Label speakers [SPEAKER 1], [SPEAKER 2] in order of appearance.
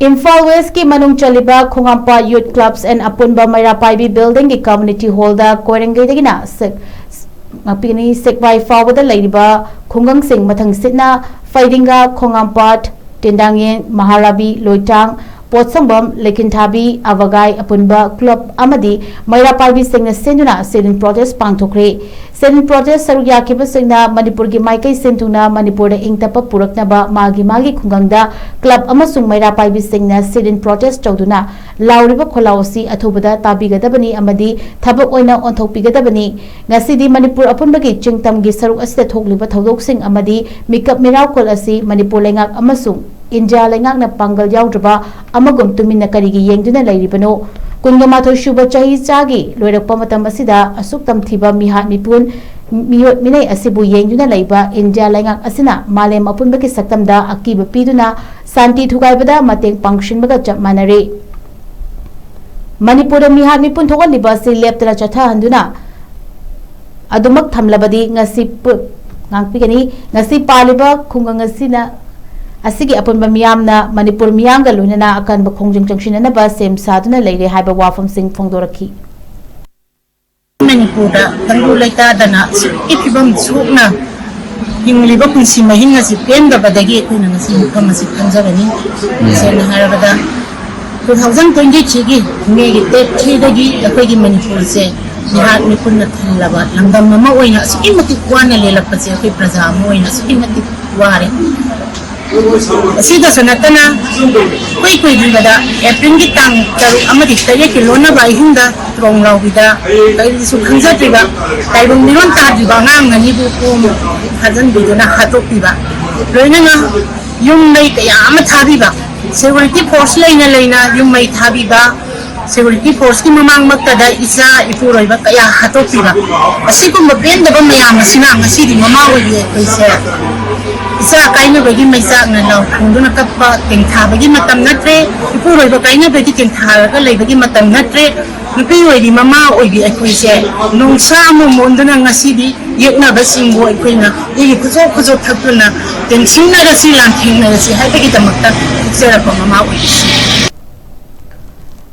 [SPEAKER 1] Imphal West ki Manung Challiba Khonghampat Youth Clubs and Apunba Meira Paibi building ki community hall da KOIRENGEI DAGINA ngapini sekbai PHAOBADA LEIRIBA KHUNGANGSING MATHANGSITNAPHEIDINGA KHONGHAMPAT TENDENGYAN MAHARABI LOITANG POTSANGBAM LEIKINTHABI ABAGAI APUNBA Club AMADI MAIRA PAIBI SINGNA SINDUNA SILIN protest PANGTHOKKHRE SILIN protest saruk yakiba singna manipur gi maikai sintuna manipur da ingtapa puraknaba magi khungangda club amasung MAIRA PAIBI singna silin protest tawduna lauriba kholawsi athubada tabigadabani amadi thabak oina onthokpigadabani ngasidi manipur apunba gi chingtam gi saruk asida thokliba thodok sing amadi mikap miracle asi manipur lengak amasung India lengak na pangal yaudrba amagum tumina karigi yengduna lairibano kungamatho shuba chahi chagi loirakpa matam asida asuk tamthiba mihat mipun miyot minai asibu yengduna laiba India lengak asina malem apunba ki saktamda akiba piduna santi thugaibada mateng pangshinbaga chap manare Manipur mihat mipun thokan liba si leptra chatha handuna adumak thamlabadi ngasi ngangpigani ngasi paliba khungangasina Asigi Apunba Miyamna Manipur Miyanga Lunana akan bakhongjing jangshina ba sem saduna leire haiba wafam sing phongdoraki
[SPEAKER 2] Manipur da tangu laita dana ikibam chukna hingliba kunsi mahinga si penda badagi kuna ngasi mukam si panjabani sen harabada 2023 gi ngegi te dagi akogi Manipur se nihat mipun na thalaba langdam mama oina si imati kwana lelappa se akoi praja moina si imati ware Sida sanatana koi bada April ki tang taru amadi taya ki lona bai hinda trong lau bida kai su khanja tiba kai bung niron ta diba ngang ngani bu ko hajan biduna hatok tiba loina na yung mai kaya ama thabi ba security force leina yung mai thabi ba security force ki mamang magtada isa ipuroi ba kaya hatok tiba asi ko mabenda ba mayam sina ngasi di mama oye kaise isa kaina bagi maisa ngalaw kunduna kappa tengtha bagi matam natre ipuroi ba kaina bagi tengtha ga lei bagi matam natre nupi oi di mama oi bi akoi se nongsa mo monduna ngasi di yekna ba singbo akoi na igi kuzo thapuna tensina ga si lang thingna si hai bagi tamakta sera pa mama oi